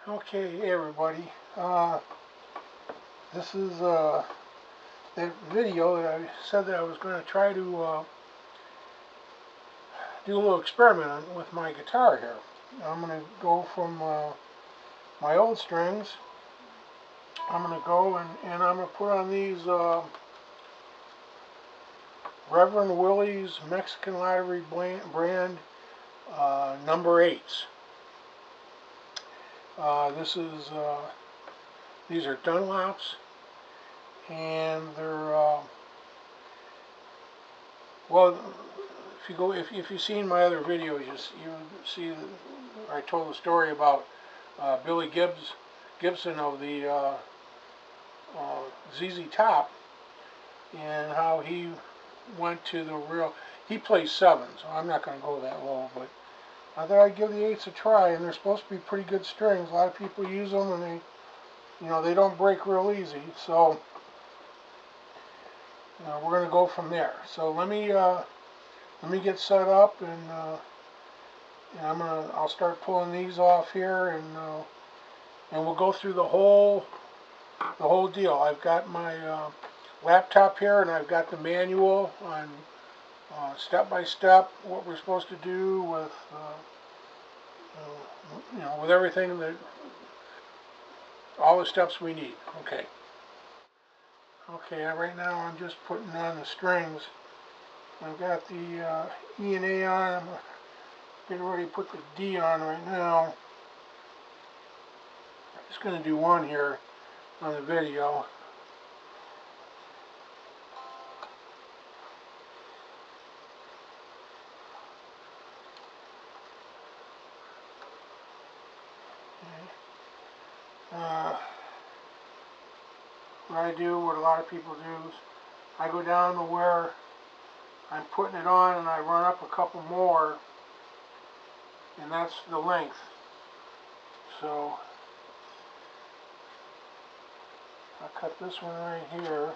Okay, hey everybody. This is that video that I said that I was going to try to do a little experiment with my guitar here. I'm going to go from my old strings. I'm going to go and I'm going to put on these Reverend Willie's Mexican Lottery brand number 8s. These are Dunlops, and they're well, if you've seen my other videos, you see I told the story about Billy Gibson of the ZZ Top, and how he went to the real. He plays 7s, so I'm not going to go that low, but I thought I'd give the 8s a try, and they're supposed to be pretty good strings. A lot of people use them, and they don't break real easy. So we're going to go from there. So let me get set up, and I'll start pulling these off here, and we'll go through the whole deal. I've got my laptop here, and I've got the manual on step by step what we're supposed to do with with everything, that all the steps we need. Okay, right now I'm just putting on the strings. I've got the E and A on. I'm getting ready to put the D on right now. I'm just going to do one here on the video. What I do, what a lot of people do, is I go down to where I'm putting it on, and I run up a couple more, and that's the length. So I'll cut this one right here.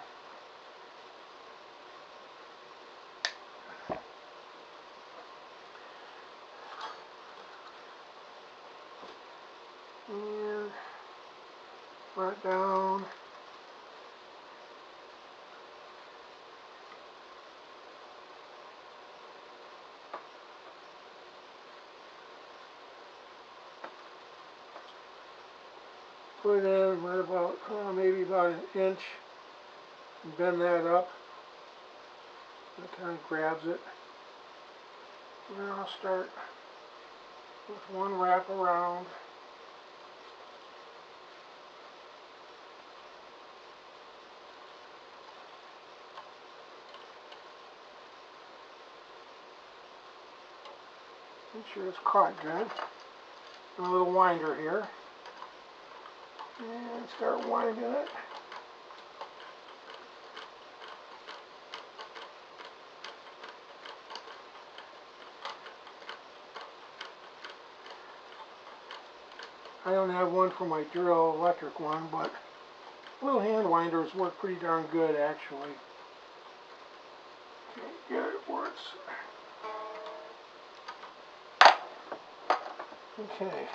And run it down. Put it in right about, maybe about an inch, and bend that up. That kind of grabs it. And then I'll start with one wrap around. Make sure it's caught good. And a little winder here. And start winding it. I don't have one for my drill, electric one, but little hand winders work pretty darn good, actually. Okay, get it where it's... Okay.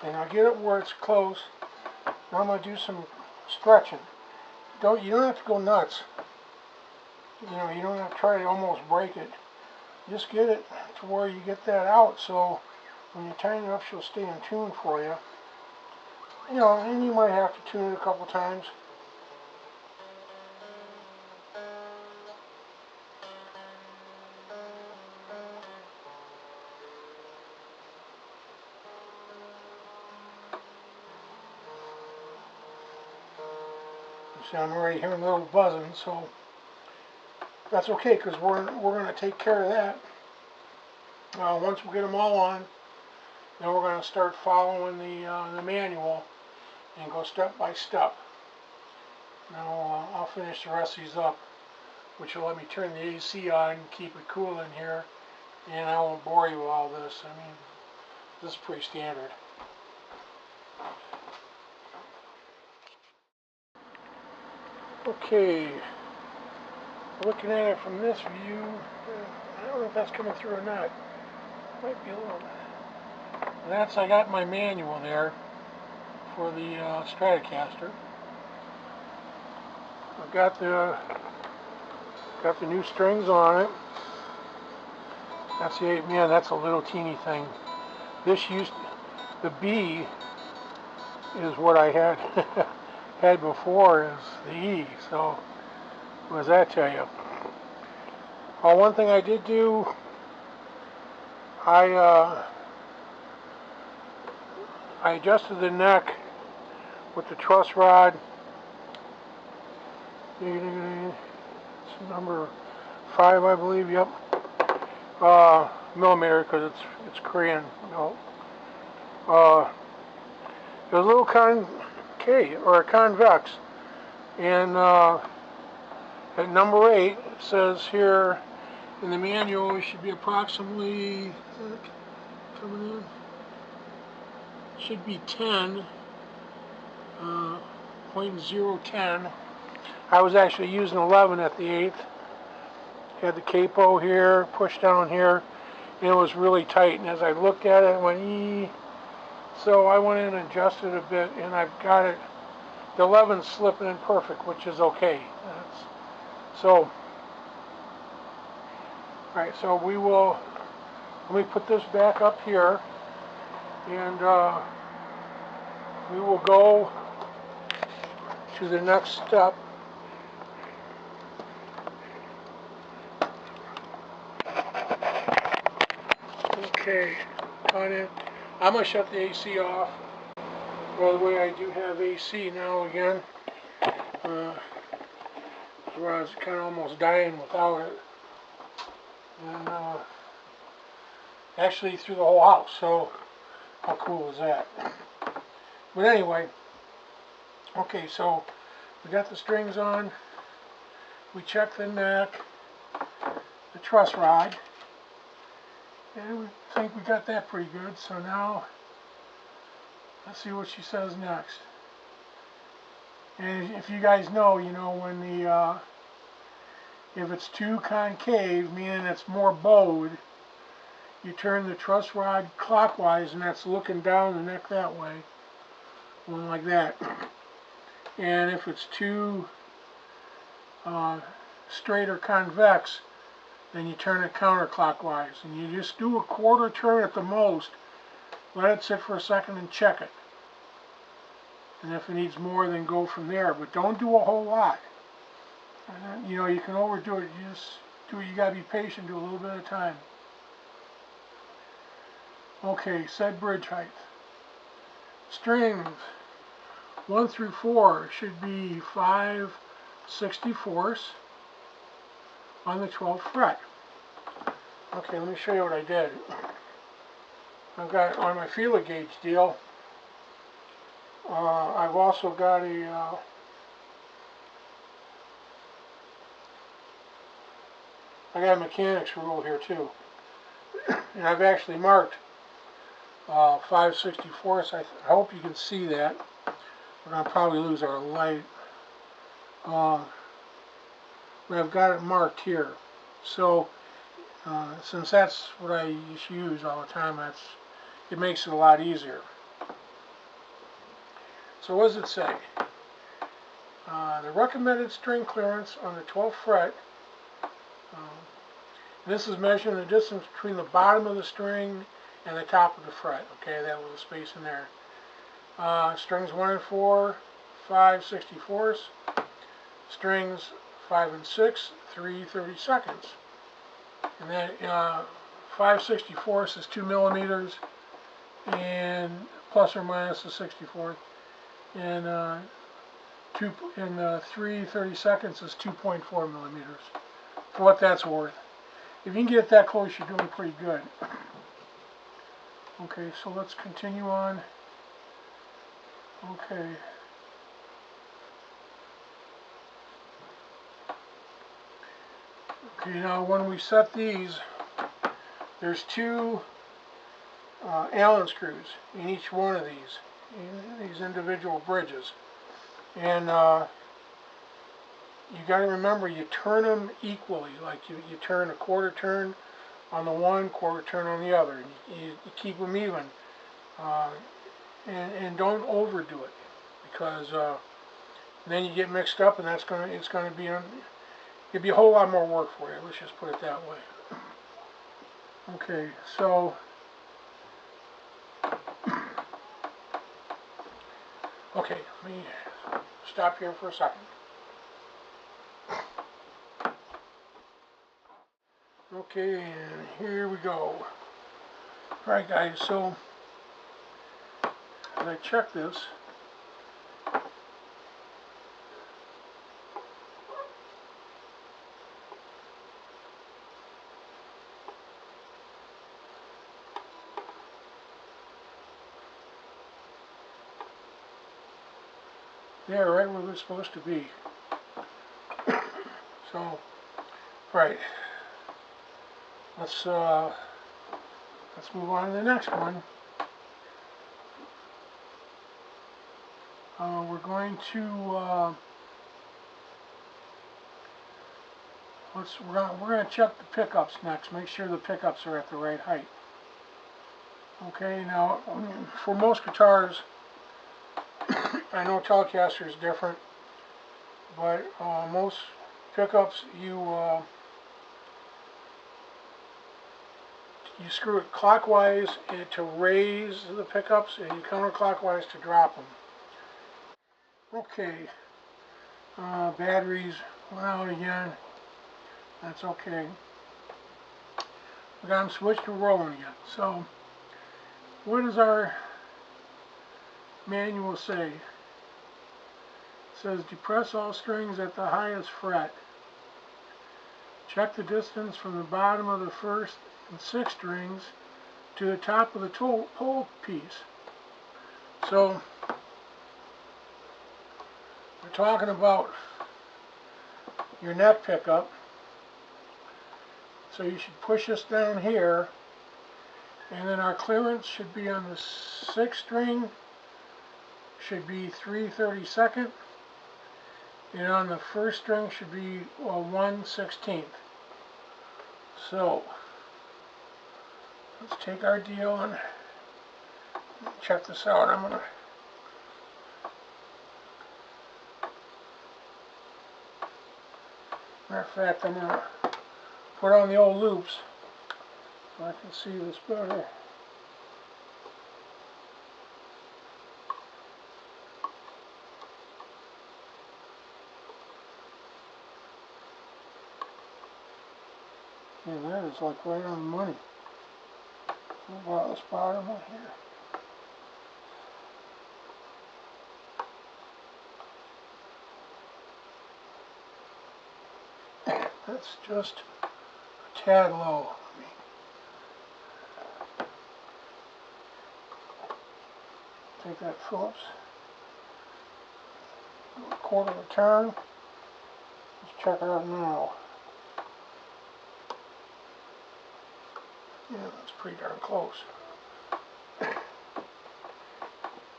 And I'll get it where it's close. Now I'm going to do some stretching. You don't have to go nuts. You don't have to try to almost break it. Just get it to where you get that out, so when you tighten it up, she'll stay in tune for you. And you might have to tune it a couple times. See, I'm already hearing a little buzzing, so that's okay, because we're going to take care of that. Once we get them all on, then we're going to start following the manual and go step by step. Now I'll finish the rest of these up, which will let me turn the AC on and keep it cool in here, And I won't bore you with all this. I mean, this is pretty standard. Okay, looking at it from this view, I don't know if that's coming through or not. Might be a little. That's, I got my manual there for the Stratocaster. I've got the new strings on it. That's the 8, man, that's a little teeny thing. The B is what I had had before is the E, so what does that tell you? One thing I did do, I adjusted the neck with the truss rod. It's number 5, I believe. Yep. Millimeter, because it's Korean. No. There's a little concave or a convex, and at number 8 it says here in the manual it should be approximately coming in. Should be 10. 0.010. I was actually using 11 at the 8th. Had the capo here, pushed down here, and it was really tight. And as I looked at it, it went ee. So I went in and adjusted a bit, and I've got it. The 11's slipping in perfect, which is okay. So, alright, so we will, let me put this back up here, and we will go to the next step. Okay, I'm going to shut the AC off. By the way, I do have AC now again. Where I was kind of almost dying without it. And actually through the whole house, so how cool is that? But anyway, okay, so we got the strings on. We checked the neck, the truss rod, and we think we got that pretty good. So now let's see what she says next. And if you guys know, you know when the if it's too concave, meaning it's more bowed, you turn the truss rod clockwise, and that's looking down the neck that way, one like that. And if it's too straight or convex, then you turn it counterclockwise, and you just do a quarter turn at the most. Let it sit for a second and check it. And if it needs more, then go from there. But don't do a whole lot. And, you know, you can overdo it. You just do it. You gotta be patient. Do a little bit at a time. Okay, set bridge height. Strings 1 through 4 should be 5/64 on the 12th fret. Okay, let me show you what I did. I've got on my feeler gauge deal. I've also got a I got a mechanics rule here too, and I've actually marked 5/64. I hope you can see that. We're gonna probably lose our light, but I've got it marked here. So since that's what I just use all the time, it makes it a lot easier. So what does it say? The recommended string clearance on the 12th fret. This is measuring the distance between the bottom of the string and the top of the fret. Okay, that little space in there. Strings 1 and 4, 5/64. Strings 5 and 6, 3/32. And then 5/64 is 2 millimeters, and plus or minus the 64th. And 3/32 is 2.4 millimeters. For what that's worth. If you can get it that close, you're doing pretty good. Okay, so let's continue on. Okay. Okay, now when we set these, there's two Allen screws in each one of these individual bridges, and you got to remember you turn them equally, like you turn a quarter turn on the one, quarter turn on the other. You keep them even, and don't overdo it, because then you get mixed up, and it's gonna be it'll be a whole lot more work for you. Let's just put it that way. Okay, so okay, let me stop here for a second. Okay, and here we go. Alright guys, so when I check this, they're right where they're supposed to be. So, right. Let's move on to the next one. We're going to we're going to check the pickups next. Make sure the pickups are at the right height. Okay, now for most guitars, I know Telecaster is different, but most pickups you screw it clockwise to raise the pickups, and you counterclockwise to drop them. Okay, batteries went out again. That's okay. We got them switched to rolling again. So, what does our manual say? It says depress all strings at the highest fret. Check the distance from the bottom of the first and sixth strings to the top of the pole piece. So we're talking about your neck pickup. So you should push this down here, and then our clearance should be on the sixth string, should be 3/32, and on the first string should be 1/16. So let's take our deal and check this out. I'm gonna matter of fact, I'm gonna put on the old loops so I can see this better. Yeah, that is like right on the money. What about this bottom one here? That's just a tad low. Take that Phillips, a quarter of a turn. Let's check it out now. Yeah, that's pretty darn close.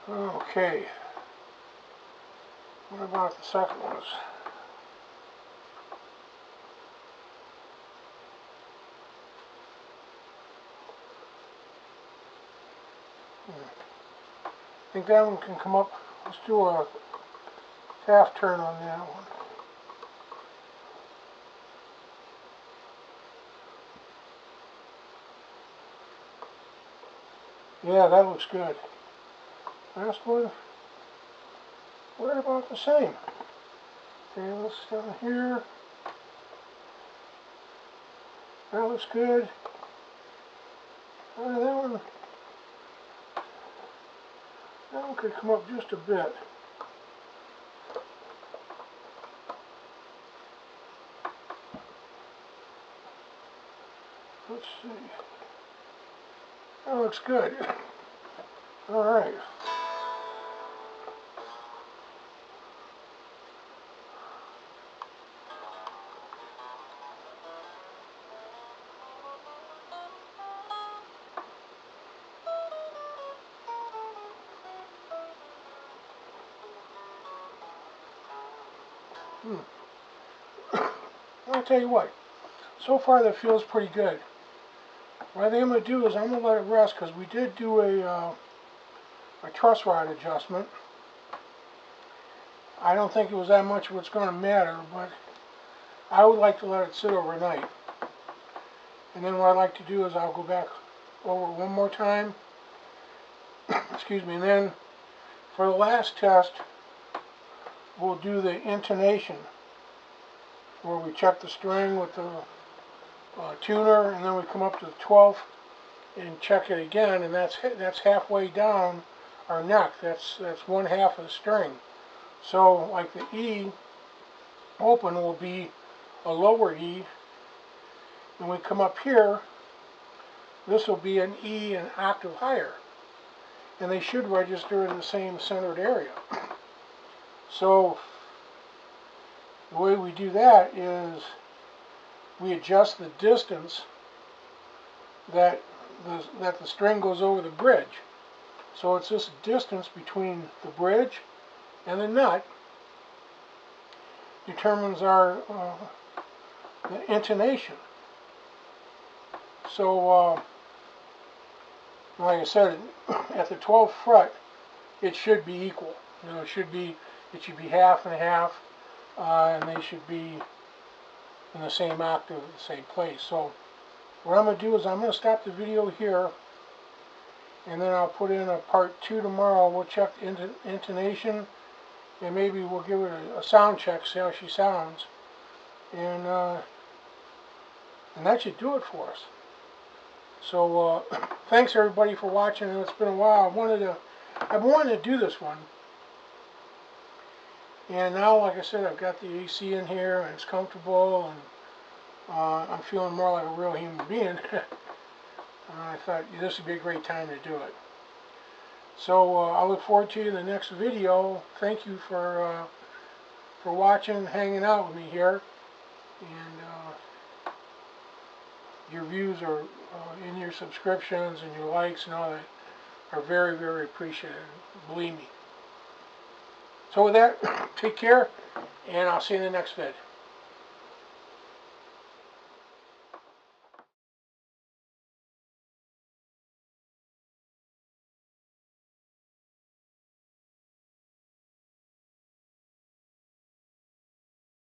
Okay. What about the second ones? I think that one can come up. Let's do a half turn on that one. Yeah, that looks good. Last one, we're about the same. Okay, let's down here. That looks good. That one could come up just a bit. Let's see. That looks good. All right. I'll tell you what, so far that feels pretty good. What I think I'm going to do is I'm going to let it rest, because we did do a truss rod adjustment. I don't think it was that much of what's going to matter, but I would like to let it sit overnight. And then what I'd like to do is I'll go back over it one more time. Excuse me. And then for the last test, we'll do the intonation, where we check the string with the tuner, and then we come up to the 12th and check it again, and that's halfway down our neck. That's one half of the string. So like the E open will be a lower E, and we come up here, this will be an E an octave higher, and they should register in the same centered area. So the way we do that is we adjust the distance that the string goes over the bridge. So it's this distance between the bridge and the nut determines our the intonation. So like I said, at the 12th fret, it should be equal. You know, it should be half and half, and they should be in the same octave, the same place. So what I'm going to do is I'm going to stop the video here, and then I'll put in a part 2 tomorrow. We'll check the intonation, and maybe we'll give it a sound check, see how she sounds, and that should do it for us. So thanks everybody for watching. It's been a while. I've been wanting to do this one, and now, like I said, I've got the AC in here and it's comfortable, and I'm feeling more like a real human being. I thought this would be a great time to do it. So I look forward to you in the next video. Thank you for watching, hanging out with me here, and your views are in your subscriptions and your likes and all that are very, very appreciated. Believe me. So with that, take care, and I'll see you in the next vid.